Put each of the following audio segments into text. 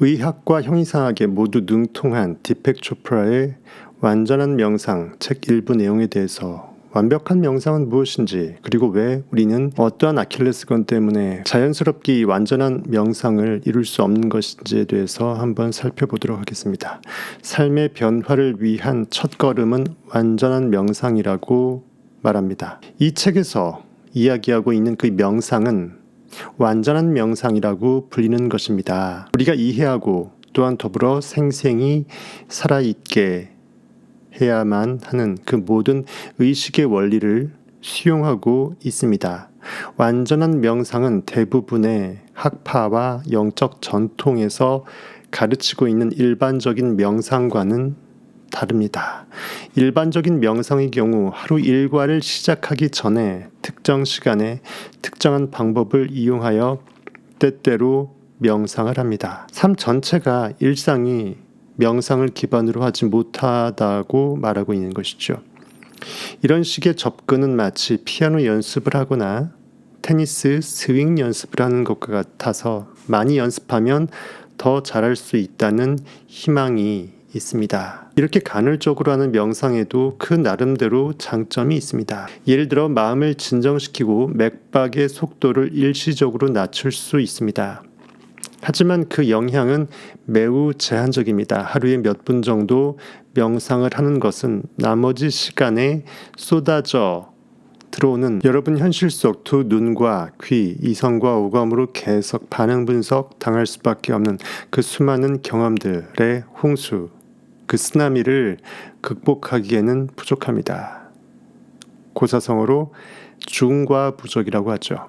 의학과 형이상학에 모두 능통한 디펙 초프라의 완전한 명상 책 일부 내용에 대해서 완벽한 명상은 무엇인지, 그리고 왜 우리는 어떠한 아킬레스건 때문에 자연스럽게 이 완전한 명상을 이룰 수 없는 것인지에 대해서 한번 살펴보도록 하겠습니다. 삶의 변화를 위한 첫걸음은 완전한 명상이라고 말합니다. 이 책에서 이야기하고 있는 그 명상은 완전한 명상이라고 불리는 것입니다. 우리가 이해하고 또한 더불어 생생히 살아있게 해야만 하는 그 모든 의식의 원리를 수용하고 있습니다. 완전한 명상은 대부분의 학파와 영적 전통에서 가르치고 있는 일반적인 명상과는 다릅니다. 일반적인 명상의 경우 하루 일과를 시작하기 전에 특정 시간에 특정한 방법을 이용하여 때때로 명상을 합니다. 삶 전체가 일상이 명상을 기반으로 하지 못하다고 말하고 있는 것이죠. 이런 식의 접근은 마치 피아노 연습을 하거나 테니스 스윙 연습을 하는 것과 같아서 많이 연습하면 더 잘할 수 있다는 희망이 있습니다. 이렇게 간헐적으로 하는 명상에도 그 나름대로 장점이 있습니다. 예를 들어 마음을 진정시키고 맥박의 속도를 일시적으로 낮출 수 있습니다. 하지만 그 영향은 매우 제한적입니다. 하루에 몇 분 정도 명상을 하는 것은 나머지 시간에 쏟아져 들어오는 여러분 현실 속 두 눈과 귀, 이성과 오감으로 계속 반응 분석 당할 수밖에 없는 그 수많은 경험들의 홍수, 그 쓰나미를 극복하기에는 부족합니다. 고사성어로 중과 부족이라고 하죠.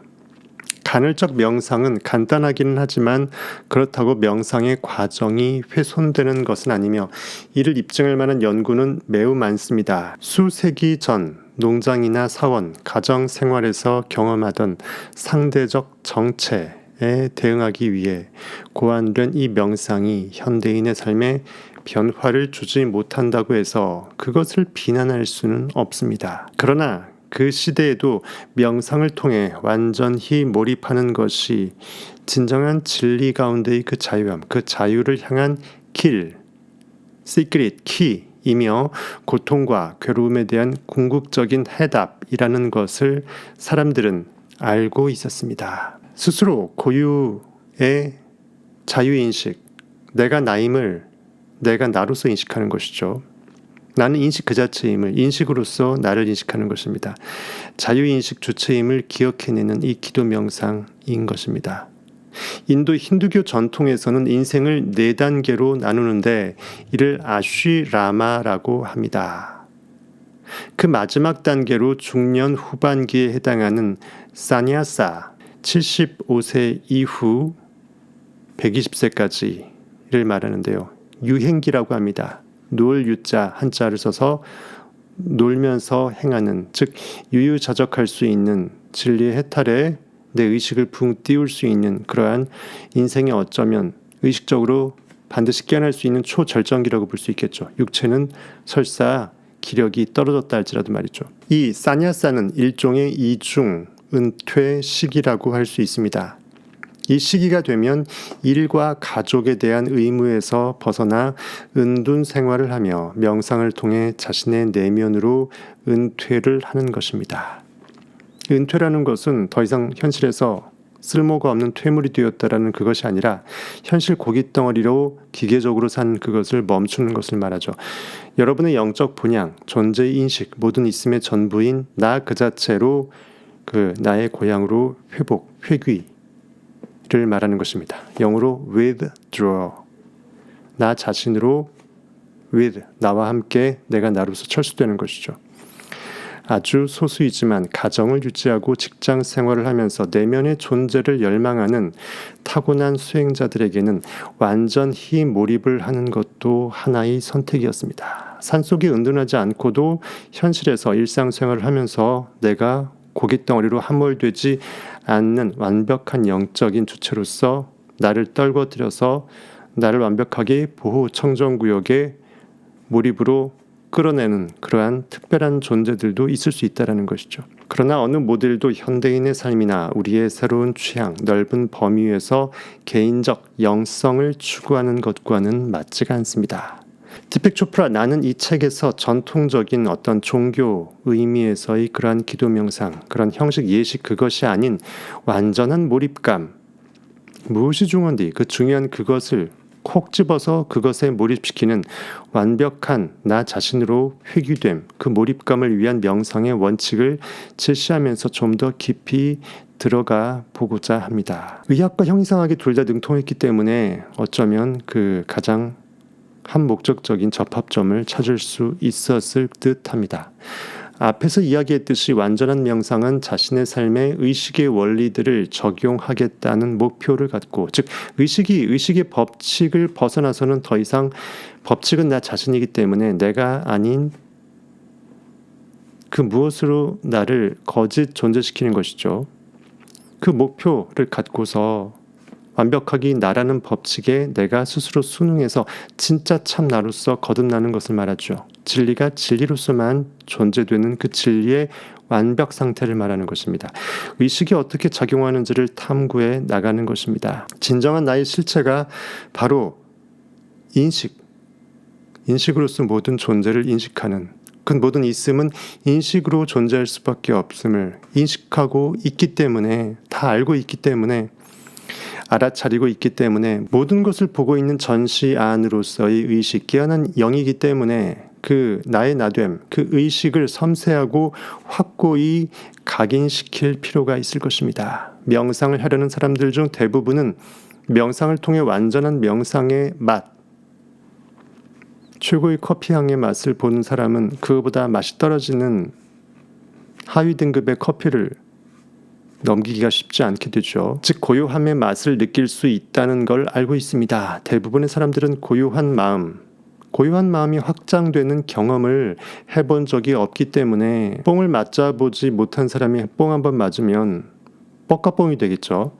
간헐적 명상은 간단하기는 하지만 그렇다고 명상의 과정이 훼손되는 것은 아니며 이를 입증할 만한 연구는 매우 많습니다. 수세기 전 농장이나 사원, 가정 생활에서 경험하던 상대적 정체에 대응하기 위해 고안된 이 명상이 현대인의 삶에 변화를 주지 못한다고 해서 그것을 비난할 수는 없습니다. 그러나 그 시대에도 명상을 통해 완전히 몰입하는 것이 진정한 진리 가운데의 그 자유함, 그 자유를 향한 길, 시크릿, 키이며 고통과 괴로움에 대한 궁극적인 해답이라는 것을 사람들은 알고 있었습니다. 스스로 고유의 자유인식, 내가 나임을 내가 나로서 인식하는 것이죠. 나는 인식 그 자체임을 인식으로서 나를 인식하는 것입니다. 자유인식 주체임을 기억해내는 이 기도 명상인 것입니다. 인도 힌두교 전통에서는 인생을 4단계로 나누는데 이를 아쉬라마라고 합니다. 그 마지막 단계로 중년 후반기에 해당하는 사냐사, 75세 이후 120세까지를 말하는데요. 유행기라고 합니다. 놀 유자 한자를 써서 놀면서 행하는, 즉 유유자적할 수 있는 진리의 해탈에 내 의식을 붕 띄울 수 있는 그러한 인생에 어쩌면 의식적으로 반드시 깨어날 수 있는 초절정기라고 볼 수 있겠죠. 육체는 설사 기력이 떨어졌다 할지라도 말이죠. 이 사냐사는 일종의 이중 은퇴 시기라고 할 수 있습니다. 이 시기가 되면 일과 가족에 대한 의무에서 벗어나 은둔 생활을 하며 명상을 통해 자신의 내면으로 은퇴를 하는 것입니다. 은퇴라는 것은 더 이상 현실에서 쓸모가 없는 퇴물이 되었다라는 그것이 아니라 현실 고깃덩어리로 기계적으로 산 그것을 멈추는 것을 말하죠. 여러분의 영적 본향, 존재의 인식, 모든 있음의 전부인 나 그 자체로 그 나의 고향으로 회복, 회귀 를 말하는 것입니다. 영어로 withdraw, 나 자신으로 with, 나와 함께 내가 나로서 철수되는 것이죠. 아주 소수이지만 가정을 유지하고 직장 생활을 하면서 내면의 존재를 열망하는 타고난 수행자들에게는 완전히 몰입을 하는 것도 하나의 선택이었습니다. 산속에 은둔하지 않고도 현실에서 일상생활을 하면서 내가 고깃덩어리로 함몰되지 않는 완벽한 영적인 주체로서 나를 떨궈들여서 나를 완벽하게 보호 청정구역에 몰입으로 끌어내는 그러한 특별한 존재들도 있을 수 있다는 것이죠. 그러나 어느 모델도 현대인의 삶이나 우리의 새로운 취향, 넓은 범위에서 개인적 영성을 추구하는 것과는 맞지가 않습니다. 디펙 초프라 나는 이 책에서 전통적인 어떤 종교 의미에서의 그러한 기도 명상, 그런 형식 예식 그것이 아닌 완전한 몰입감, 무엇이 중요한디 그 중요한 그것을 콕 집어서 그것에 몰입시키는 완벽한 나 자신으로 회귀됨, 그 몰입감을 위한 명상의 원칙을 제시하면서 좀 더 깊이 들어가 보고자 합니다. 의학과 형이상학이 둘 다 능통했기 때문에 어쩌면 그 가장 한 목적적인 접합점을 찾을 수 있었을 듯합니다. 앞에서 이야기했듯이 완전한 명상은 자신의 삶에 의식의 원리들을 적용하겠다는 목표를 갖고, 즉 의식의 법칙을 벗어나서는 더 이상 법칙은 나 자신이기 때문에 내가 아닌 그 무엇으로 나를 거짓 존재시키는 것이죠. 그 목표를 갖고서 완벽하게 나라는 법칙에 내가 스스로 순응해서 진짜 참 나로서 거듭나는 것을 말하죠. 진리가 진리로서만 존재되는 그 진리의 완벽 상태를 말하는 것입니다. 의식이 어떻게 작용하는지를 탐구해 나가는 것입니다. 진정한 나의 실체가 바로 인식으로서 모든 존재를 인식하는, 그 모든 있음은 인식으로 존재할 수밖에 없음을 인식하고 있기 때문에, 다 알고 있기 때문에, 알아차리고 있기 때문에, 모든 것을 보고 있는 전시 안으로서의 의식, 깨어난 영이기 때문에 그 나의 나됨, 그 의식을 섬세하고 확고히 각인시킬 필요가 있을 것입니다. 명상을 하려는 사람들 중 대부분은 명상을 통해 완전한 명상의 맛, 최고의 커피향의 맛을 보는 사람은 그거보다 맛이 떨어지는 하위 등급의 커피를 넘기기가 쉽지 않게 되죠. 즉 고요함의 맛을 느낄 수 있다는 걸 알고 있습니다. 대부분의 사람들은 고요한 마음이 확장되는 경험을 해본 적이 없기 때문에 뽕을 맞아보지 못한 사람이 뽕 한번 맞으면 뻑가뽕이 되겠죠.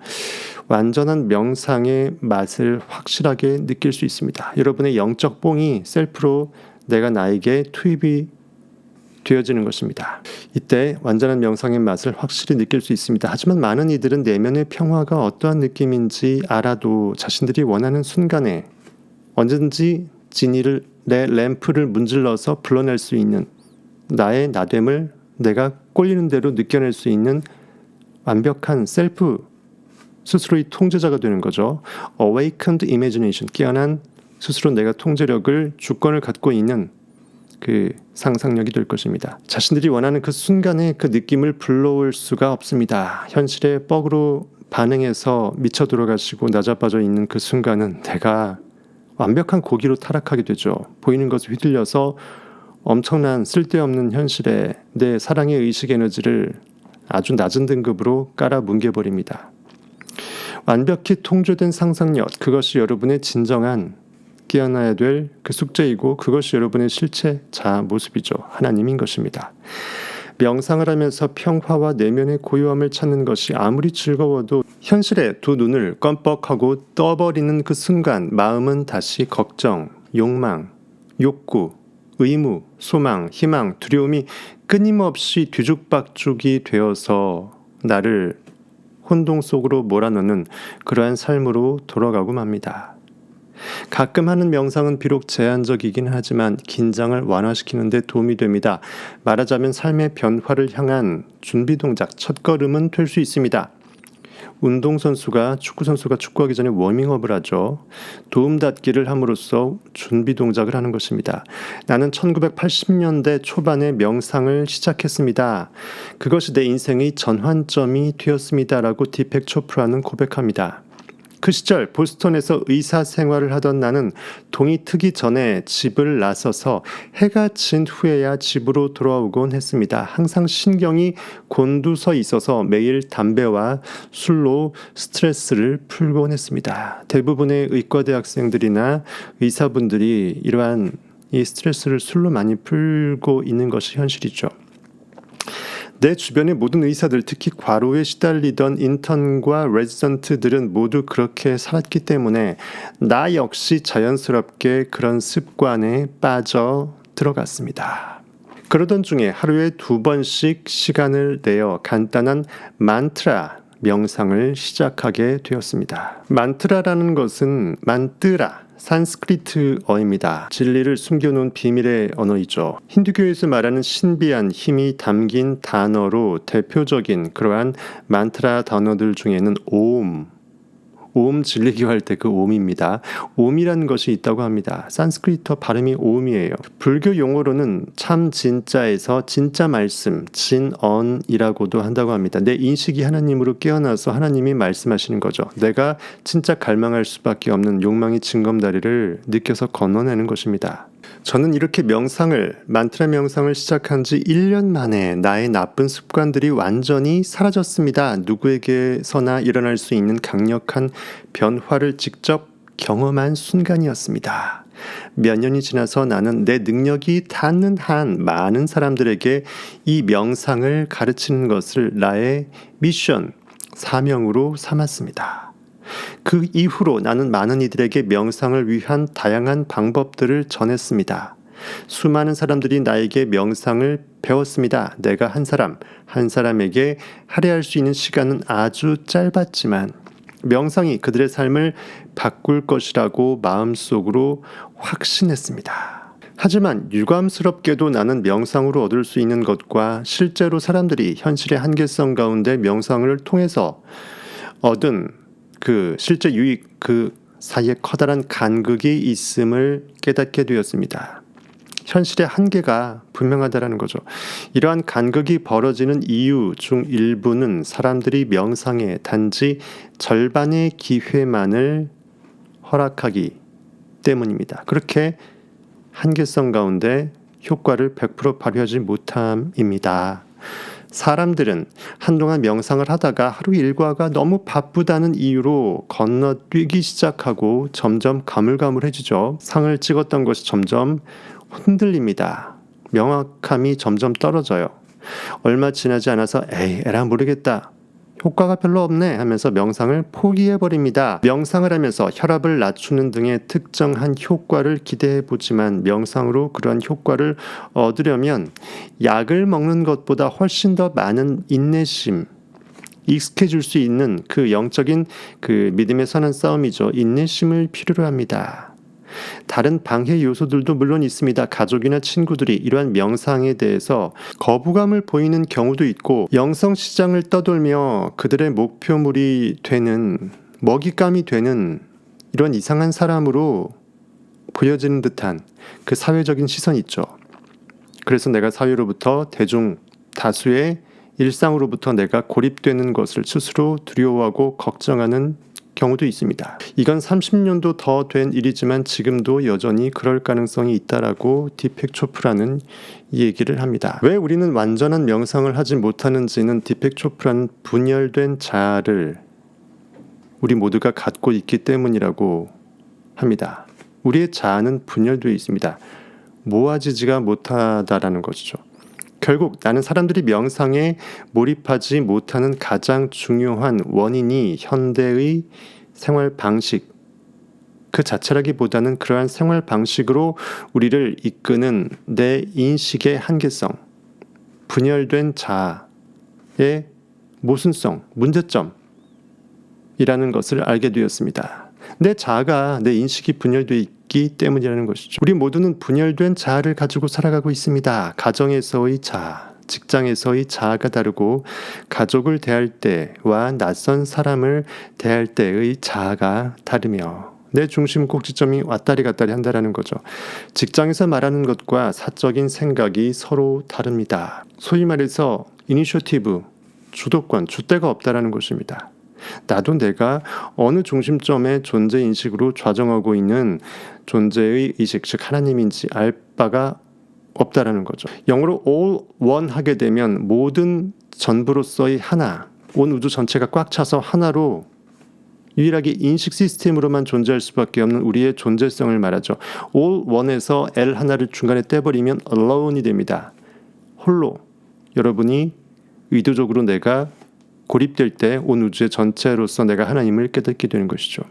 완전한 명상의 맛을 확실하게 느낄 수 있습니다. 여러분의 영적 뽕이 셀프로 내가 나에게 투입이 되어지는 것입니다. 이때 완전한 명상의 맛을 확실히 느낄 수 있습니다. 하지만 많은 이들은 내면의 평화가 어떠한 느낌인지 알아도 자신들이 원하는 순간에 언제든지 진이를 내 램프를 문질러서 불러낼 수 있는 나의 나됨을 내가 꼴리는 대로 느껴낼 수 있는 완벽한 셀프 스스로의 통제자가 되는 거죠. Awakened imagination, 깨어난 스스로 내가 통제력을 주권을 갖고 있는 그 상상력이 될 것입니다. 자신들이 원하는 그 순간에 그 느낌을 불러올 수가 없습니다. 현실의 뻑으로 반응해서 미쳐 들어가시고 나자빠져 있는 그 순간은 내가 완벽한 고기로 타락하게 되죠. 보이는 것을 휘둘려서 엄청난 쓸데없는 현실에 내 사랑의 의식 에너지를 아주 낮은 등급으로 깔아 뭉개버립니다. 완벽히 통제된 상상력, 그것이 여러분의 진정한 깨어나야 될 그 숙제이고 그것이 여러분의 실체자 모습이죠. 하나님인 것입니다. 명상을 하면서 평화와 내면의 고요함을 찾는 것이 아무리 즐거워도 현실에 두 눈을 껌뻑하고 떠버리는 그 순간 마음은 다시 걱정, 욕망, 욕구, 의무, 소망, 희망, 두려움이 끊임없이 뒤죽박죽이 되어서 나를 혼동 속으로 몰아넣는 그러한 삶으로 돌아가고 맙니다. 가끔 하는 명상은 비록 제한적이긴 하지만 긴장을 완화시키는 데 도움이 됩니다. 말하자면 삶의 변화를 향한 준비 동작, 첫걸음은 될 수 있습니다. 축구선수가 축구하기 전에 워밍업을 하죠. 도움닫기를 함으로써 준비 동작을 하는 것입니다. 나는 1980년대 초반에 명상을 시작했습니다. 그것이 내 인생의 전환점이 되었습니다라고 디펙 초프라는 고백합니다. 그 시절 보스턴에서 의사 생활을 하던 나는 동이 트기 전에 집을 나서서 해가 진 후에야 집으로 돌아오곤 했습니다. 항상 신경이 곤두서 있어서 매일 담배와 술로 스트레스를 풀곤 했습니다. 대부분의 의과대 학생들이나 의사분들이 이러한 이 스트레스를 술로 많이 풀고 있는 것이 현실이죠. 내 주변의 모든 의사들, 특히 과로에 시달리던 인턴과 레지던트들은 모두 그렇게 살았기 때문에 나 역시 자연스럽게 그런 습관에 빠져 들어갔습니다. 그러던 중에 하루에 2번씩 시간을 내어 간단한 만트라 명상을 시작하게 되었습니다. 만트라라는 것은 만뜨라, 산스크리트어입니다. 진리를 숨겨놓은 비밀의 언어이죠. 힌두교에서 말하는 신비한 힘이 담긴 단어로 대표적인 그러한 만트라 단어들 중에는 오음 진리기호 할 때 그 오음입니다. 오음이라는 것이 있다고 합니다. 산스크리트어 발음이 오음이에요. 불교 용어로는 참 진짜에서 진짜 말씀, 진언이라고도 한다고 합니다. 내 인식이 하나님으로 깨어나서 하나님이 말씀하시는 거죠. 내가 진짜 갈망할 수밖에 없는 욕망의 징검다리를 느껴서 건너내는 것입니다. 저는 이렇게 만트라 명상을 시작한 지 1년 만에 나의 나쁜 습관들이 완전히 사라졌습니다. 누구에게서나 일어날 수 있는 강력한 변화를 직접 경험한 순간이었습니다. 몇 년이 지나서 나는 내 능력이 닿는 한 많은 사람들에게 이 명상을 가르치는 것을 나의 미션, 사명으로 삼았습니다. 그 이후로 나는 많은 이들에게 명상을 위한 다양한 방법들을 전했습니다. 수많은 사람들이 나에게 명상을 배웠습니다. 내가 한 사람에게 할애할 수 있는 시간은 아주 짧았지만 명상이 그들의 삶을 바꿀 것이라고 마음속으로 확신했습니다. 하지만 유감스럽게도 나는 명상으로 얻을 수 있는 것과 실제로 사람들이 현실의 한계성 가운데 명상을 통해서 얻은 그 실제 유익 그 사이에 커다란 간극이 있음을 깨닫게 되었습니다. 현실의 한계가 분명하다라는 거죠. 이러한 간극이 벌어지는 이유 중 일부는 사람들이 명상에 단지 절반의 기회만을 허락하기 때문입니다. 그렇게 한계성 가운데 효과를 100% 발휘하지 못함입니다. 사람들은 한동안 명상을 하다가 하루 일과가 너무 바쁘다는 이유로 건너뛰기 시작하고 점점 가물가물해지죠. 상을 찍었던 것이 점점 흔들립니다. 명확함이 점점 떨어져요. 얼마 지나지 않아서 에라 모르겠다. 효과가 별로 없네 하면서 명상을 포기해버립니다. 명상을 하면서 혈압을 낮추는 등의 특정한 효과를 기대해보지만 명상으로 그러한 효과를 얻으려면 약을 먹는 것보다 훨씬 더 많은 인내심, 익숙해질 수 있는 그 영적인 그 믿음에 서는 싸움이죠. 인내심을 필요로 합니다. 다른 방해 요소들도 물론 있습니다. 가족이나 친구들이 이러한 명상에 대해서 거부감을 보이는 경우도 있고 영성 시장을 떠돌며 그들의 목표물이 되는 먹잇감이 되는 이런 이상한 사람으로 보여지는 듯한 그 사회적인 시선이 있죠. 그래서 내가 사회로부터 대중 다수의 일상으로부터 내가 고립되는 것을 스스로 두려워하고 걱정하는 경우도 있습니다. 이건 30년도 더 된 일이지만 지금도 여전히 그럴 가능성이 있다라고 디펙 초프라는 얘기를 합니다. 왜 우리는 완전한 명상을 하지 못하는지는 디펙 초프라는 분열된 자아를 우리 모두가 갖고 있기 때문이라고 합니다. 우리의 자아는 분열되어 있습니다. 모아지지가 못하다라는 것이죠. 결국 나는 사람들이 명상에 몰입하지 못하는 가장 중요한 원인이 현대의 생활 방식 그 자체라기보다는 그러한 생활 방식으로 우리를 이끄는 내 인식의 한계성, 분열된 자아의 모순성, 문제점이라는 것을 알게 되었습니다. 내 자아가 내 인식이 분열되어 있기 때문이라는 것이죠. 우리 모두는 분열된 자아를 가지고 살아가고 있습니다. 가정에서의 자아, 직장에서의 자아가 다르고 가족을 대할 때와 낯선 사람을 대할 때의 자아가 다르며 내 중심 꼭지점이 왔다리 갔다리 한다는 거죠. 직장에서 말하는 것과 사적인 생각이 서로 다릅니다. 소위 말해서 이니셔티브, 주도권, 줏대가 없다라는 것입니다. 나도 내가 어느 중심점의 존재 인식으로 좌정하고 있는 존재의 의식, 즉 하나님인지 알 바가 없다라는 거죠. 영어로 all one 하게 되면 모든 전부로서의 하나, 온 우주 전체가 꽉 차서 하나로 유일하게 인식 시스템으로만 존재할 수밖에 없는 우리의 존재성을 말하죠. all one에서 L 하나를 중간에 떼버리면 alone이 됩니다. 홀로. 여러분이 의도적으로 내가 고립될 때 온 우주의 전체로서 내가 하나님을 깨닫게 되는 것이죠.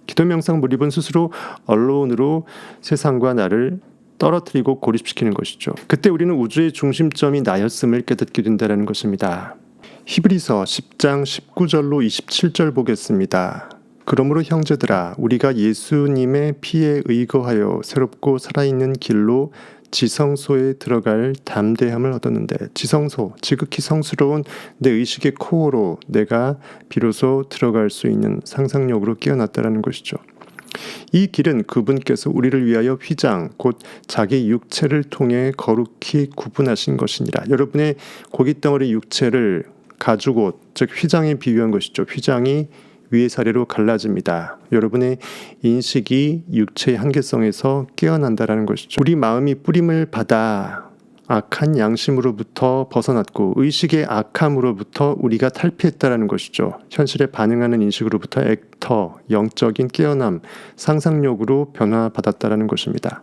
기도 명상 몰입은 스스로 언론으로 세상과 나를 떨어뜨리고 고립시키는 것이죠. 그때 우리는 우주의 중심점이 나였음을 깨닫게 된다는 것입니다. 히브리서 10장 19절로 27절 보겠습니다. 그러므로 형제들아 우리가 예수님의 피에 의거하여 새롭고 살아있는 길로 지성소에 들어갈 담대함을 얻었는데, 지성소, 지극히 성스러운 내 의식의 코어로 내가 비로소 들어갈 수 있는 상상력으로 깨어났다는 것이죠. 이 길은 그분께서 우리를 위하여 휘장, 곧 자기 육체를 통해 거룩히 구분하신 것이니라. 여러분의 고깃덩어리 육체를 가죽옷, 즉 휘장에 비유한 것이죠. 휘장이 위에 사례로 갈라집니다. 여러분의 인식이 육체의 한계성에서 깨어난다라는 것이죠. 우리 마음이 뿌림을 받아 악한 양심으로부터 벗어났고 의식의 악함으로부터 우리가 탈피했다라는 것이죠. 현실에 반응하는 인식으로부터 액터, 영적인 깨어남, 상상력으로 변화받았다라는 것입니다.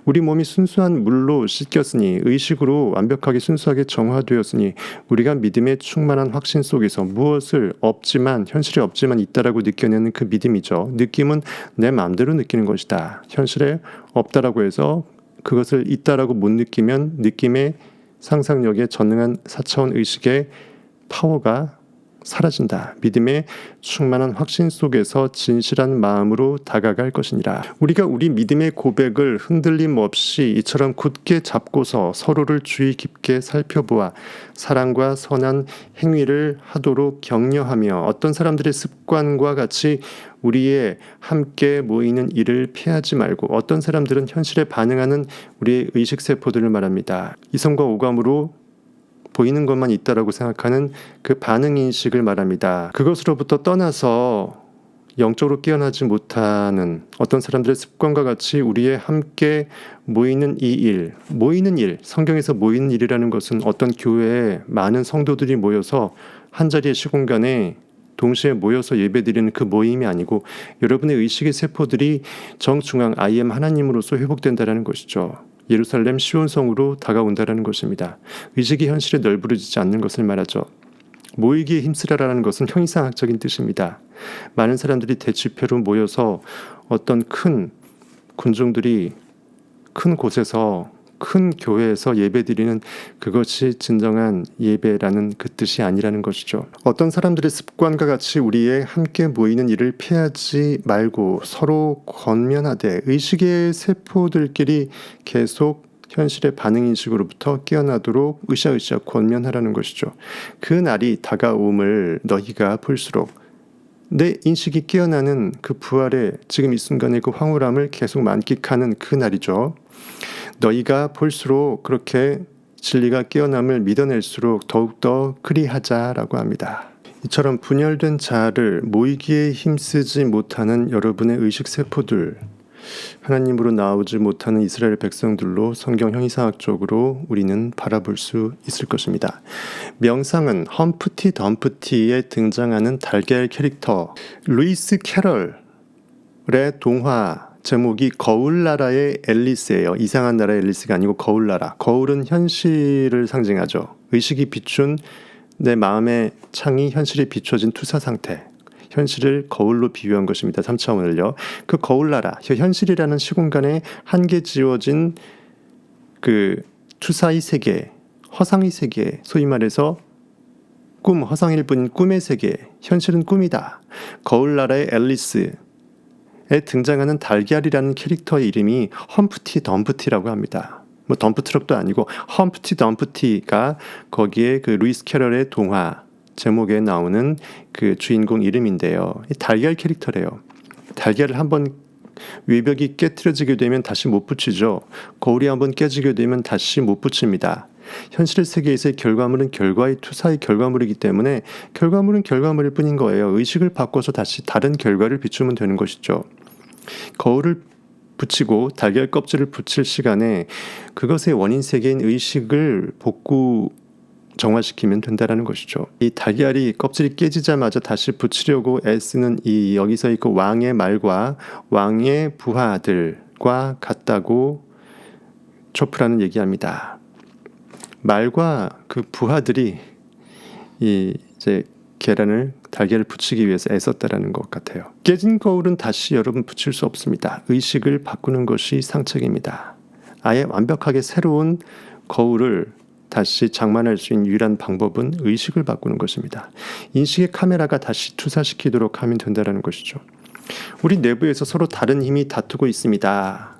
우리 몸이 순수한 물로 씻겼으니 의식으로 완벽하게 순수하게 정화되었으니 우리가 믿음의 충만한 확신 속에서 무엇을 없지만 현실에 없지만 있다라고 느껴내는 그 믿음이죠. 느낌은 내 마음대로 느끼는 것이다. 현실에 없다라고 해서 그것을 있다라고 못 느끼면 느낌의 상상력에 전능한 4차원 의식의 파워가 사라진다. 믿음의 충만한 확신 속에서 진실한 마음으로 다가갈 것이니라. 우리가 우리 믿음의 고백을 흔들림 없이 이처럼 굳게 잡고서 서로를 주의 깊게 살펴보아 사랑과 선한 행위를 하도록 격려하며 어떤 사람들의 습관과 같이 우리의 함께 모이는 일을 피하지 말고, 어떤 사람들은 현실에 반응하는 우리의 의식세포들을 말합니다. 이성과 오감으로 보이는 것만 있다라고 생각하는 그 반응인식을 말합니다. 그것으로부터 떠나서 영적으로 깨어나지 못하는 어떤 사람들의 습관과 같이 우리의 함께 모이는 이 일, 모이는 일, 성경에서 모이는 일이라는 것은 어떤 교회에 많은 성도들이 모여서 한자리의 시공간에 동시에 모여서 예배드리는 그 모임이 아니고 여러분의 의식의 세포들이 정중앙 I am 하나님으로서 회복된다는 것이죠. 예루살렘 시온성으로 다가온다는 것입니다. 의식이 현실에 널브러지지 않는 것을 말하죠. 모이기에 힘쓰라라는 것은 형이상학적인 뜻입니다. 많은 사람들이 대집회로 모여서 어떤 큰 군중들이 큰 곳에서 큰 교회에서 예배드리는 그것이 진정한 예배라는 그 뜻이 아니라는 것이죠. 어떤 사람들의 습관과 같이 우리의 함께 모이는 일을 피하지 말고 서로 권면하되 의식의 세포들끼리 계속 현실의 반응인식으로부터 깨어나도록 으쌰으쌰 권면하라는 것이죠. 그 날이 다가옴을 너희가 볼수록 내 인식이 깨어나는 그 부활의 지금 이 순간의 그 황홀함을 계속 만끽하는 그 날이죠. 너희가 볼수록 그렇게 진리가 깨어남을 믿어낼수록 더욱더 그리하자라고 합니다. 이처럼 분열된 자아를 모이기에 힘쓰지 못하는 여러분의 의식세포들, 하나님으로 나오지 못하는 이스라엘 백성들로 성경 형이상학적으로 우리는 바라볼 수 있을 것입니다. 명상은 험프티 덤프티에 등장하는 달걀 캐릭터 루이스 캐럴의 동화 제목이 거울나라의 앨리스예요. 이상한 나라의 앨리스가 아니고 거울나라. 거울은 현실을 상징하죠. 의식이 비춘 내 마음의 창이 현실이 비춰진 투사 상태. 현실을 거울로 비유한 것입니다. 3차원을요. 그 거울나라, 현실이라는 시공간에 한계 지워진 그 투사의 세계, 허상의 세계, 소위 말해서 꿈, 허상일 뿐인 꿈의 세계, 현실은 꿈이다. 거울나라의 앨리스 에 등장하는 달걀이라는 캐릭터의 이름이 험프티 덤프티라고 합니다. 뭐 덤프트럭도 아니고 험프티 덤프티가 거기에 그 루이스 캐럴의 동화 제목에 나오는 그 주인공 이름인데요. 이 달걀 캐릭터래요. 달걀을 한번 외벽이 깨트려지게 되면 다시 못 붙이죠. 거울이 한번 깨지게 되면 다시 못 붙입니다. 현실 세계에서의 결과물은 결과의 투사의 결과물이기 때문에 결과물은 결과물일 뿐인 거예요. 의식을 바꿔서 다시 다른 결과를 비추면 되는 것이죠. 거울을 붙이고 달걀 껍질을 붙일 시간에 그것의 원인 세계인 의식을 복구 정화시키면 된다는 것이죠. 이 달걀이 껍질이 깨지자마자 다시 붙이려고 애쓰는 이 여기서의 그 왕의 말과 왕의 부하들과 같다고 초프라는 얘기합니다. 말과 그 부하들이 이제 계란을 달걀을 붙이기 위해서 애썼다라는 것 같아요. 깨진 거울은 다시 여러분 붙일 수 없습니다. 의식을 바꾸는 것이 상책입니다. 아예 완벽하게 새로운 거울을 다시 장만할 수 있는 유일한 방법은 의식을 바꾸는 것입니다. 인식의 카메라가 다시 투사시키도록 하면 된다는 것이죠. 우리 내부에서 서로 다른 힘이 다투고 있습니다.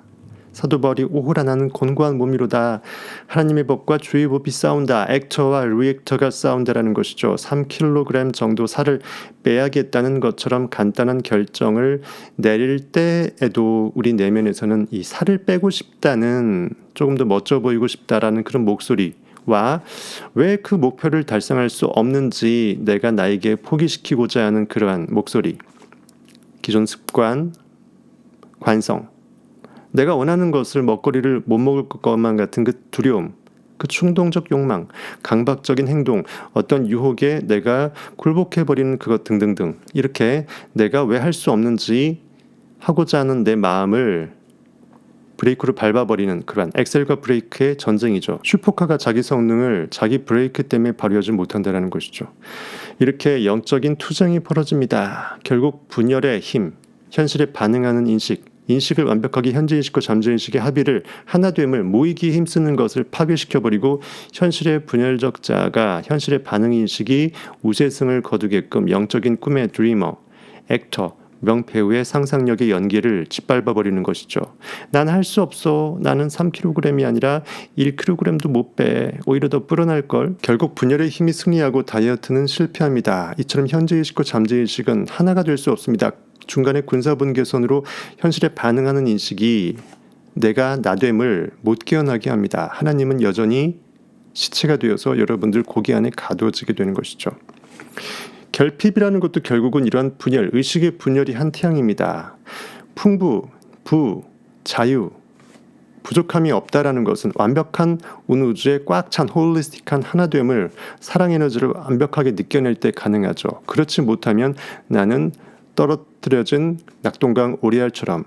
사도 바울이 오호라 나는 곤고한 몸이로다. 하나님의 법과 주의 법이 싸운다. 액터와 리액터가 싸운다라는 것이죠. 3kg 정도 살을 빼야겠다는 것처럼 간단한 결정을 내릴 때에도 우리 내면에서는 이 살을 빼고 싶다는, 조금 더 멋져 보이고 싶다라는 그런 목소리와 왜 그 목표를 달성할 수 없는지 내가 나에게 포기시키고자 하는 그러한 목소리, 기존 습관, 관성, 내가 원하는 것을 먹거리를 못 먹을 것만 같은 그 두려움, 그 충동적 욕망, 강박적인 행동, 어떤 유혹에 내가 굴복해버리는 그것 등등등, 이렇게 내가 왜 할 수 없는지 하고자 하는 내 마음을 브레이크로 밟아버리는 그러한 엑셀과 브레이크의 전쟁이죠. 슈퍼카가 자기 성능을 자기 브레이크 때문에 발휘하지 못한다는 것이죠. 이렇게 영적인 투쟁이 벌어집니다. 결국 분열의 힘, 현실에 반응하는 인식을 완벽하게 현재인식과 잠재인식의 합의를 하나됨을 모이기에 힘쓰는 것을 파괴시켜버리고 현실의 분열적 자아가 현실의 반응인식이 우세승을 거두게끔 영적인 꿈의 드리머, 액터, 명배우의 상상력의 연기를 짓밟아버리는 것이죠. 난 할 수 없어. 나는 3kg이 아니라 1kg도 못 빼. 오히려 더 불어날걸. 결국 분열의 힘이 승리하고 다이어트는 실패합니다. 이처럼 현재의식과 잠재의식은 하나가 될 수 없습니다. 중간에 군사분계선으로 현실에 반응하는 인식이 내가 나됨을 못 깨어나게 합니다. 하나님은 여전히 시체가 되어서 여러분들 고기 안에 가두어지게 되는 것이죠. 결핍이라는 것도 결국은 이러한 분열, 의식의 분열이 한 태양입니다. 풍부, 자유, 부족함이 없다라는 것은 완벽한 우주에 꽉 찬 홀리스틱한 하나됨을, 사랑 에너지를 완벽하게 느껴낼 때 가능하죠. 그렇지 못하면 나는 떨어뜨려진 낙동강 오리알처럼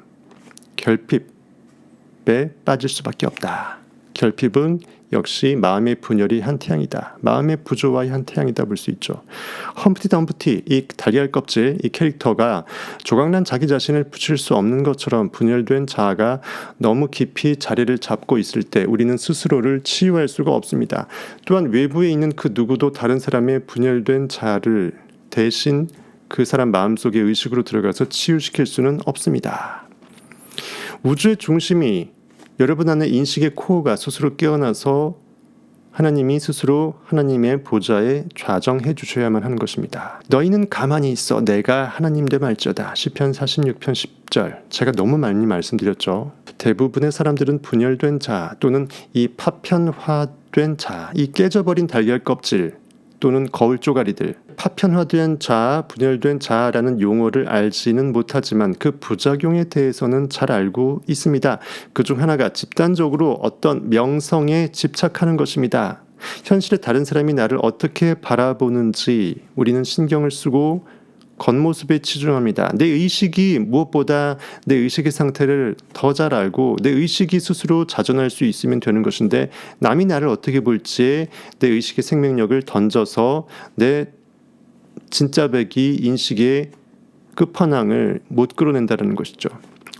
결핍에 빠질 수밖에 없다. 결핍은 역시 마음의 분열이 한 태양이다. 마음의 부조화의 한 태양이다 볼 수 있죠. 험프티 덤프티, 이 달걀 껍질, 이 캐릭터가 조각난 자기 자신을 붙일 수 없는 것처럼 분열된 자아가 너무 깊이 자리를 잡고 있을 때 우리는 스스로를 치유할 수가 없습니다. 또한 외부에 있는 그 누구도 다른 사람의 분열된 자아를 대신 그 사람 마음속의 의식으로 들어가서 치유시킬 수는 없습니다. 우주의 중심이 여러분 안에 인식의 코어가 스스로 깨어나서 하나님이 스스로 하나님의 보좌에 좌정해 주셔야만 하는 것입니다. 너희는 가만히 있어 내가 하나님 되말지어다. 시편 46편 10절. 제가 너무 많이 말씀드렸죠. 대부분의 사람들은 분열된 자 또는 이 파편화된 자, 이 깨져버린 달걀 껍질 또는 거울 쪼가리들, 파편화된 자, 분열된 자라는 용어를 알지는 못하지만 그 부작용에 대해서는 잘 알고 있습니다. 그중 하나가 집단적으로 어떤 명성에 집착하는 것입니다. 현실의 다른 사람이 나를 어떻게 바라보는지 우리는 신경을 쓰고 겉모습에 치중합니다. 내 의식이 무엇보다 내 의식의 상태를 더 잘 알고 내 의식이 스스로 자존할 수 있으면 되는 것인데 남이 나를 어떻게 볼지에 내 의식의 생명력을 던져서 내 진짜 배기 인식의 끝판왕을 못 끌어낸다는 것이죠.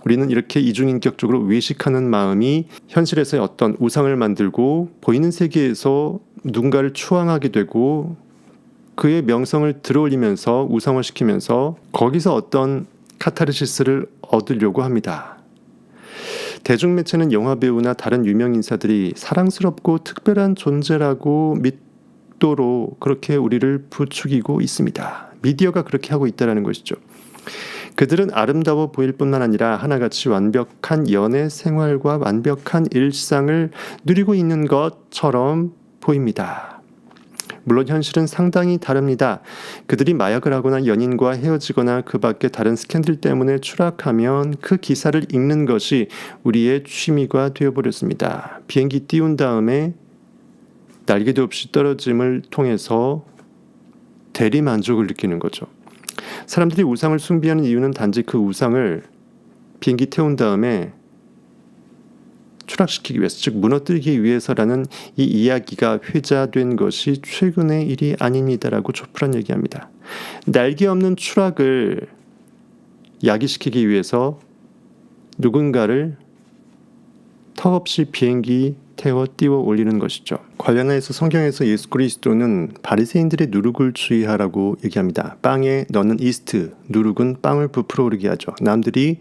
우리는 이렇게 이중인격적으로 외식하는 마음이 현실에서의 어떤 우상을 만들고 보이는 세계에서 누군가를 추앙하게 되고 그의 명성을 들어올리면서 우상화시키면서 거기서 어떤 카타르시스를 얻으려고 합니다. 대중매체는 영화배우나 다른 유명 인사들이 사랑스럽고 특별한 존재라고 믿도록 그렇게 우리를 부추기고 있습니다. 미디어가 그렇게 하고 있다는 것이죠. 그들은 아름다워 보일 뿐만 아니라 하나같이 완벽한 연애 생활과 완벽한 일상을 누리고 있는 것처럼 보입니다. 물론 현실은 상당히 다릅니다. 그들이 마약을 하거나 연인과 헤어지거나 그 밖에 다른 스캔들 때문에 추락하면 그 기사를 읽는 것이 우리의 취미가 되어버렸습니다. 비행기 띄운 다음에 날개도 없이 떨어짐을 통해서 대리만족을 느끼는 거죠. 사람들이 우상을 숭배하는 이유는 단지 그 우상을 비행기 태운 다음에 추락시키기 위해서, 즉 무너뜨리기 위해서라는 이 이야기가 회자된 것이 최근의 일이 아닙니다라고 조프란 얘기합니다. 날개 없는 추락을 야기시키기 위해서 누군가를 터없이 비행기 태워 띄워 올리는 것이죠. 관련해서 성경에서 예수 그리스도는 바리새인들의 누룩을 주의하라고 얘기합니다. 빵에 넣는 이스트, 누룩은 빵을 부풀어 오르게 하죠. 남들이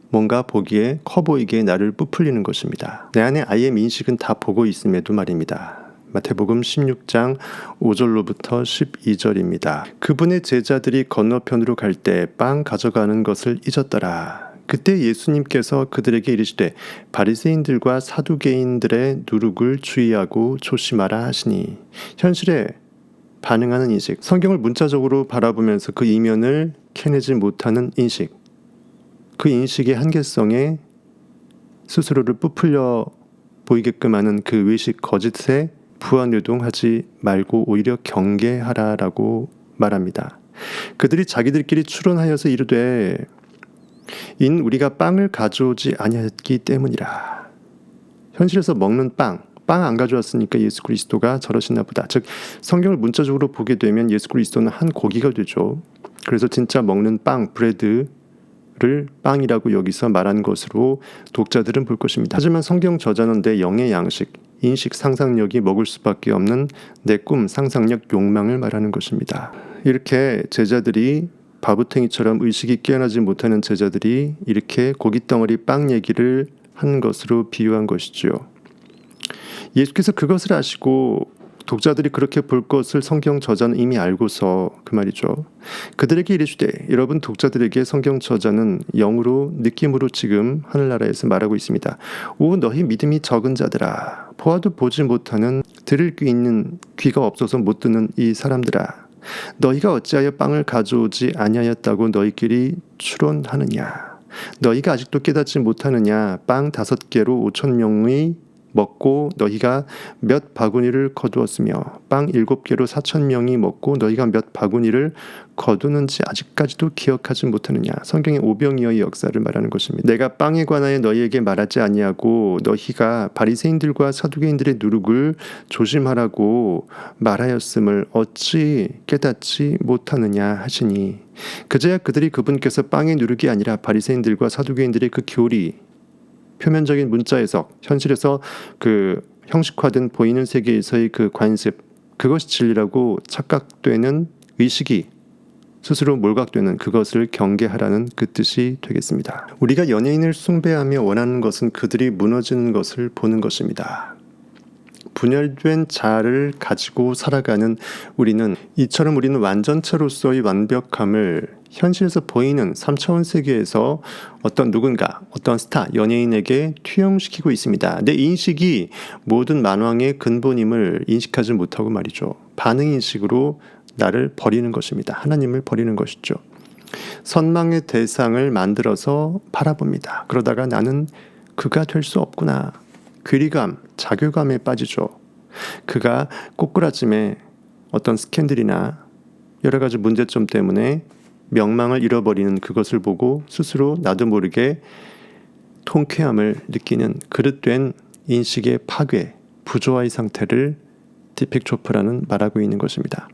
뭔가 보기에 커 보이게 나를 부풀리는 것입니다. 내 안에 아이의 인식은 다 보고 있음에도 말입니다. 마태복음 16장 5절로부터 12절입니다. 그분의 제자들이 건너편으로 갈 때 빵 가져가는 것을 잊었더라. 그때 예수님께서 그들에게 이르시되 바리새인들과 사두개인들의 누룩을 주의하고 조심하라 하시니, 현실에 반응하는 인식, 성경을 문자적으로 바라보면서 그 이면을 캐내지 못하는 인식, 그 인식의 한계성에 스스로를 부풀려 보이게끔 하는 그 의식 거짓에 부안요동하지 말고 오히려 경계하라라고 말합니다. 그들이 자기들끼리 추론하여서 이르되 인 우리가 빵을 가져오지 아니하였기 때문이라. 현실에서 먹는 빵 안 가져왔으니까 예수 그리스도가 저러시나 보다. 즉 성경을 문자적으로 보게 되면 예수 그리스도는 한 고기가 되죠. 그래서 진짜 먹는 빵, 브레드를 빵이라고 여기서 말한 것으로 독자들은 볼 것입니다. 하지만 성경 저자는 내 영의 양식, 인식, 상상력이 먹을 수밖에 없는 내 꿈, 상상력, 욕망을 말하는 것입니다. 이렇게 제자들이 바보탱이처럼 의식이 깨어나지 못하는 제자들이 이렇게 고깃덩어리 빵 얘기를 한 것으로 비유한 것이죠. 예수께서 그것을 아시고 독자들이 그렇게 볼 것을 성경 저자는 이미 알고서 그 말이죠. 그들에게 이르시되, 여러분 독자들에게 성경 저자는 영으로 느낌으로 지금 하늘나라에서 말하고 있습니다. 오 너희 믿음이 적은 자들아, 보아도 보지 못하는, 들을 귀 있는 귀가 없어서 못 듣는 이 사람들아, 너희가 어찌하여 빵을 가져오지 아니하였다고 너희끼리 추론하느냐. 너희가 아직도 깨닫지 못하느냐. 빵 5개로 5,000명이 먹고 너희가 몇 바구니를 거두었으며 빵 7개로 4,000명이 먹고 너희가 몇 바구니를 거두는지 아직까지도 기억하지 못하느냐. 성경의 오병이어의 역사를 말하는 것입니다. 내가 빵에 관하여 너희에게 말하지 아니하고 너희가 바리새인들과 사두개인들의 누룩을 조심하라고 말하였음을 어찌 깨닫지 못하느냐 하시니, 그제야 그들이 그분께서 빵의 누룩이 아니라 바리새인들과 사두개인들의 그 교리, 표면적인 문자 해석, 현실에서 그 형식화된 보이는 세계에서의 그 관습, 그것이 진리라고 착각되는 의식이 스스로 몰각되는 그것을 경계하라는 그 뜻이 되겠습니다. 우리가 연예인을 숭배하며 원하는 것은 그들이 무너지는 것을 보는 것입니다. 분열된 자아를 가지고 살아가는 우리는 이처럼 우리는 완전체로서의 완벽함을 현실에서 보이는 3차원 세계에서 어떤 누군가, 어떤 스타, 연예인에게 투영시키고 있습니다. 내 인식이 모든 만왕의 근본임을 인식하지 못하고 말이죠. 반응인식으로 나를 버리는 것입니다. 하나님을 버리는 것이죠. 선망의 대상을 만들어서 바라봅니다. 그러다가 나는 그가 될 수 없구나. 괴리감, 자괴감에 빠지죠. 그가 꼬꾸라짐에 어떤 스캔들이나 여러 가지 문제점 때문에 명망을 잃어버리는 그것을 보고 스스로 나도 모르게 통쾌함을 느끼는 그릇된 인식의 파괴, 부조화의 상태를 디펙 조프라는 말하고 있는 것입니다.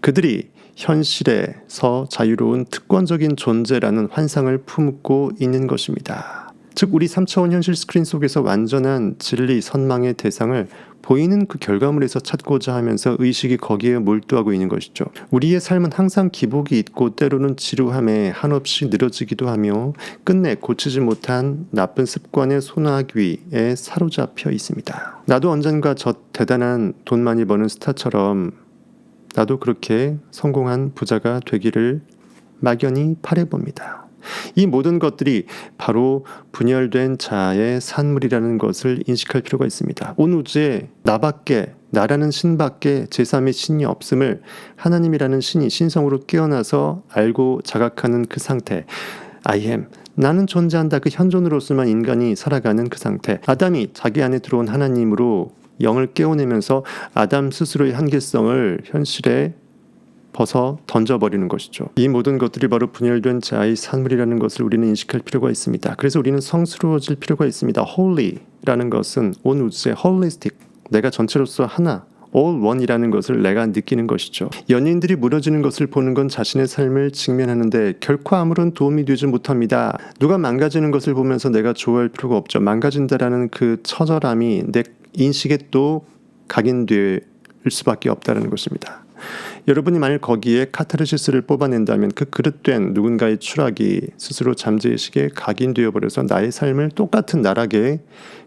그들이 현실에서 자유로운 특권적인 존재라는 환상을 품고 있는 것입니다. 즉 우리 3차원 현실 스크린 속에서 완전한 진리, 선망의 대상을 보이는 그 결과물에서 찾고자 하면서 의식이 거기에 몰두하고 있는 것이죠. 우리의 삶은 항상 기복이 있고 때로는 지루함에 한없이 늘어지기도 하며 끝내 고치지 못한 나쁜 습관의 소나귀에 사로잡혀 있습니다. 나도 언젠가 저 대단한 돈 많이 버는 스타처럼 나도 그렇게 성공한 부자가 되기를 막연히 바라봅니다. 이 모든 것들이 바로 분열된 자아의 산물이라는 것을 인식할 필요가 있습니다. 온 우주에 나밖에, 나라는 신밖에 제3의 신이 없음을 하나님이라는 신이 신성으로 깨어나서 알고 자각하는 그 상태, I am, 나는 존재한다, 그 현존으로서만 인간이 살아가는 그 상태, 아담이 자기 안에 들어온 하나님으로 영을 깨워내면서 아담 스스로의 한계성을 현실에 벗어 던져버리는 것이죠. 이 모든 것들이 바로 분열된 자아의 산물이라는 것을 우리는 인식할 필요가 있습니다. 그래서 우리는 성스러워질 필요가 있습니다. Holy라는 것은 온 우주의 holistic, 내가 전체로서 하나, all one이라는 것을 내가 느끼는 것이죠. 연인들이 무너지는 것을 보는 건 자신의 삶을 직면하는데 결코 아무런 도움이 되지 못합니다. 누가 망가지는 것을 보면서 내가 좋아할 필요가 없죠. 망가진다라는 그 처절함이 내 인식에 또 각인될 수밖에 없다는 것입니다. 여러분이 만일 거기에 카타르시스를 뽑아낸다면 그 그릇된 누군가의 추락이 스스로 잠재의식에 각인되어 버려서 나의 삶을 똑같은 나락의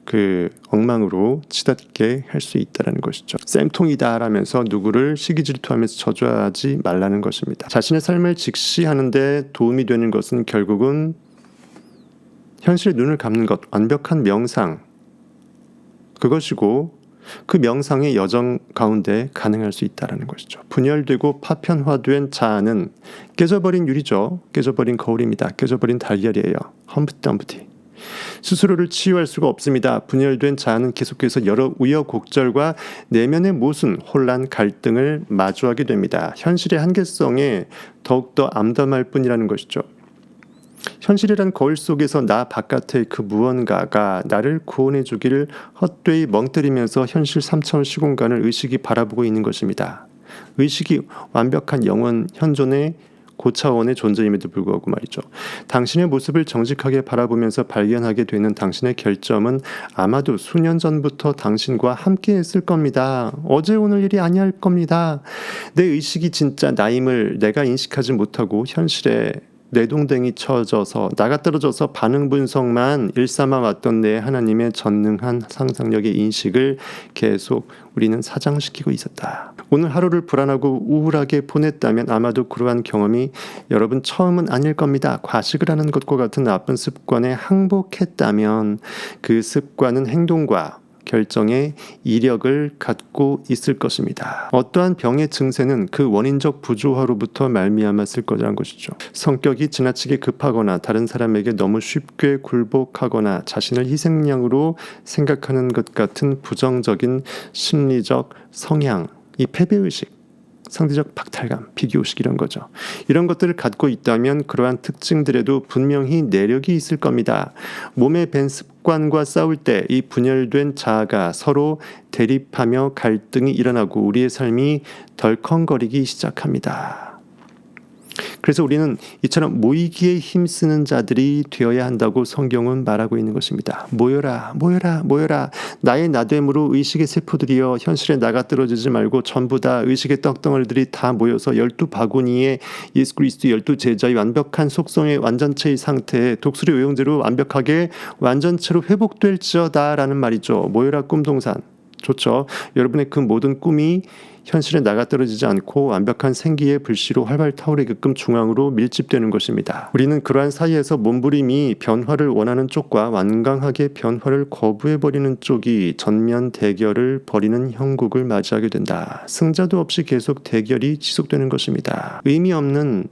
그 엉망으로 치닫게 할 수 있다는 것이죠. 쌤통이다라면서 누구를 시기질투하면서 저주하지 말라는 것입니다. 자신의 삶을 직시하는데 도움이 되는 것은 결국은 현실에 눈을 감는 것, 완벽한 명상, 그것이고 그 명상의 여정 가운데 가능할 수 있다는 것이죠. 분열되고 파편화된 자아는 깨져버린 유리죠. 깨져버린 거울입니다. 깨져버린 달걀이에요. 험프덤프티. 스스로를 치유할 수가 없습니다. 분열된 자아는 계속해서 여러 우여곡절과 내면의 모순, 혼란, 갈등을 마주하게 됩니다. 현실의 한계성에 더욱더 암담할 뿐이라는 것이죠. 현실이란 거울 속에서 나 바깥의 그 무언가가 나를 구원해 주기를 헛되이 멍때리면서 현실 3차원 시공간을 의식이 바라보고 있는 것입니다. 의식이 완벽한 영원 현존의 고차원의 존재임에도 불구하고 말이죠. 당신의 모습을 정직하게 바라보면서 발견하게 되는 당신의 결점은 아마도 수년 전부터 당신과 함께 했을 겁니다. 어제 오늘 일이 아니할 겁니다. 내 의식이 진짜 나임을 내가 인식하지 못하고 현실에 내동댕이 쳐져서 나가 떨어져서 반응 분석만 일삼아 왔던 내 하나님의 전능한 상상력의 인식을 계속 우리는 사장시키고 있었다. 오늘 하루를 불안하고 우울하게 보냈다면 아마도 그러한 경험이 여러분 처음은 아닐 겁니다. 과식을 하는 것과 같은 나쁜 습관에 항복했다면 그 습관은 행동과 결정의 이력을 갖고 있을 것입니다. 어떠한 병의 증세는 그 원인적 부조화로부터 말미암았을 거라는 것이죠. 성격이 지나치게 급하거나 다른 사람에게 너무 쉽게 굴복하거나 자신을 희생양으로 생각하는 것 같은 부정적인 심리적 성향, 이 패배의식, 상대적 박탈감, 비교의식 이런 거죠. 이런 것들을 갖고 있다면 그러한 특징들에도 분명히 내력이 있을 겁니다. 몸에 밴 습관과 싸울 때 이 분열된 자아가 서로 대립하며 갈등이 일어나고 우리의 삶이 덜컹거리기 시작합니다. 그래서 우리는 이처럼 모이기에 힘쓰는 자들이 되어야 한다고 성경은 말하고 있는 것입니다. 모여라, 모여라, 모여라. 나의 나됨으로 의식의 세포들이여 현실에 나가 떨어지지 말고 전부 다 의식의 떡덩어리들이 다 모여서 12바구니에 예수 그리스도 12제자의 완벽한 속성의 완전체의 상태에 독수리 오용제로 완벽하게 완전체로 회복될지어다 라는 말이죠. 모여라 꿈동산. 좋죠. 여러분의 그 모든 꿈이 현실에 나가 떨어지지 않고 완벽한 생기의 불씨로 활발 타오르게끔 중앙으로 밀집되는 것입니다. 우리는 그러한 사이에서 몸부림이 변화를 원하는 쪽과 완강하게 변화를 거부해버리는 쪽이 전면 대결을 벌이는 형국을 맞이하게 된다. 승자도 없이 계속 대결이 지속되는 것입니다. 의미 없는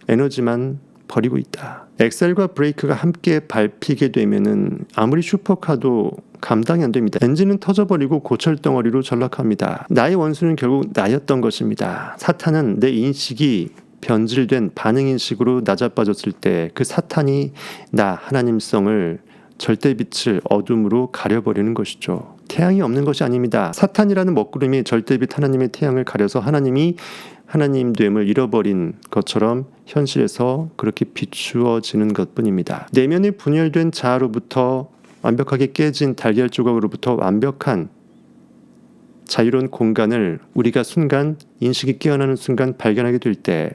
에너지만 버리고 있다. 엑셀과 브레이크가 함께 밟히게 되면은 아무리 슈퍼카도 감당이 안 됩니다. 엔진은 터져버리고 고철덩어리로 전락합니다. 나의 원수는 결국 나였던 것입니다. 사탄은 내 인식이 변질된 반응인식으로 낮아빠졌을 때 그 사탄이 나 하나님성을 절대빛을 어둠으로 가려버리는 것이죠. 태양이 없는 것이 아닙니다. 사탄이라는 먹구름이 절대빛 하나님의 태양을 가려서 하나님이 하나님됨을 잃어버린 것처럼 현실에서 그렇게 비추어지는 것뿐입니다. 내면의 분열된 자아로부터 완벽하게 깨진 달걀 조각으로부터 완벽한 자유로운 공간을 우리가 순간 인식이 깨어나는 순간 발견하게 될 때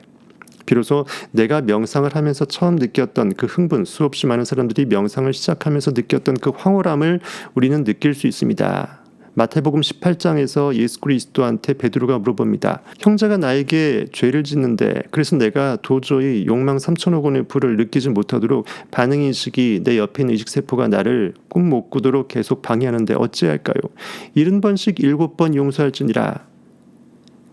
비로소 내가 명상을 하면서 처음 느꼈던 그 흥분, 수없이 많은 사람들이 명상을 시작하면서 느꼈던 그 황홀함을 우리는 느낄 수 있습니다. 마태복음 18장에서 예수 그리스도한테 베드로가 물어봅니다. 형제가 나에게 죄를 짓는데 그래서 내가 도저히 욕망 3천억 원의 불을 느끼지 못하도록 반응인식이 내 옆에 있는 의식세포가 나를 꿈 못 꾸도록 계속 방해하는데 어찌할까요? 70번씩 7번 용서할지니라.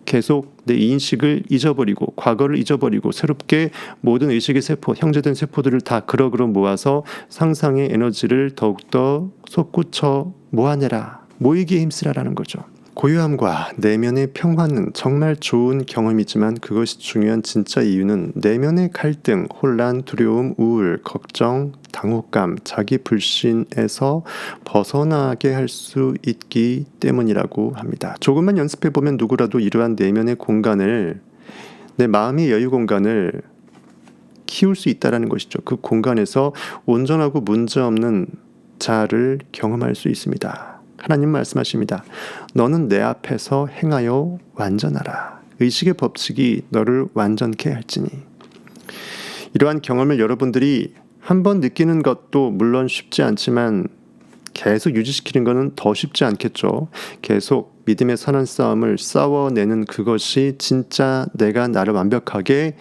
계속 내 인식을 잊어버리고 과거를 잊어버리고 새롭게 모든 의식의 세포, 형제된 세포들을 다 그러그러 모아서 상상의 에너지를 더욱더 솟구쳐 모아내라. 모이기에 힘쓰라라는 거죠. 고요함과 내면의 평화는 정말 좋은 경험이지만 그것이 중요한 진짜 이유는 내면의 갈등, 혼란, 두려움, 우울, 걱정, 당혹감, 자기 불신에서 벗어나게 할 수 있기 때문이라고 합니다. 조금만 연습해보면 누구라도 이러한 내면의 공간을, 내 마음의 여유 공간을 키울 수 있다는 것이죠. 그 공간에서 온전하고 문제없는 자아를 경험할 수 있습니다. 하나님 말씀하십니다. 너는 내 앞에서 행하여 완전하라. 의식의 법칙이 너를 완전케 할지니. 이러한 경험을 여러분들이 한번 느끼는 것도 물론 쉽지 않지만 계속 유지시키는 것은 더 쉽지 않겠죠. 계속 믿음의 선한 싸움을 싸워내는 그것이 진짜 내가 나를 완벽하게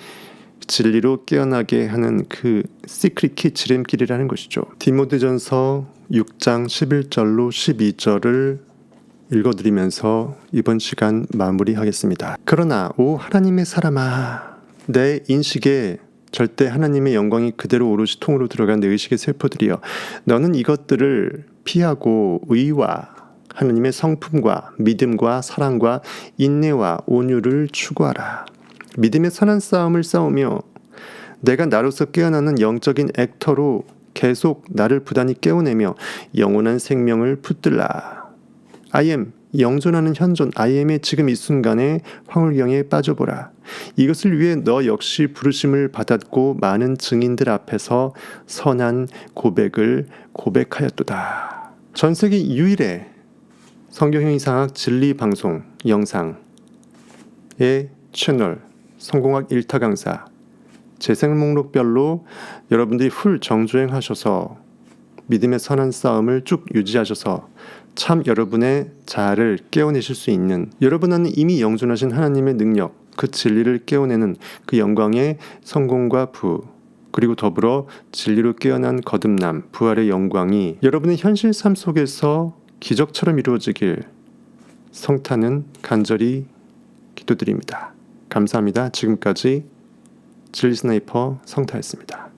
진리로 깨어나게 하는 그 시크릿 키 지름길이라는 것이죠. 디모데전서 6장 11절로 12절을 읽어드리면서 이번 시간 마무리하겠습니다. 그러나 오 하나님의 사람아, 내 인식에 절대 하나님의 영광이 그대로 오롯이 통으로 들어간 내 의식의 세포들이여, 너는 이것들을 피하고 의와 하나님의 성품과 믿음과 사랑과 인내와 온유를 추구하라. 믿음의 선한 싸움을 싸우며 내가 나로서 깨어나는 영적인 액터로 계속 나를 부단히 깨워내며 영원한 생명을 붙들라. I am, 영존하는 현존 I am의 지금 이 순간에 황홀경에 빠져보라. 이것을 위해 너 역시 부르심을 받았고 많은 증인들 앞에서 선한 고백을 고백하였도다. 전 세계 유일의 성경형 이상학 진리 방송 영상의 채널 성공학 1타 강사 재생 목록별로 여러분들이 훌 정주행하셔서 믿음의 선한 싸움을 쭉 유지하셔서 참 여러분의 자아를 깨워내실 수 있는, 여러분 안에 이미 영존하신 하나님의 능력, 그 진리를 깨워내는 그 영광의 성공과 부, 그리고 더불어 진리로 깨어난 거듭남, 부활의 영광이 여러분의 현실 삶 속에서 기적처럼 이루어지길 성타는 간절히 기도드립니다. 감사합니다. 지금까지 진리 스나이퍼 성타였습니다.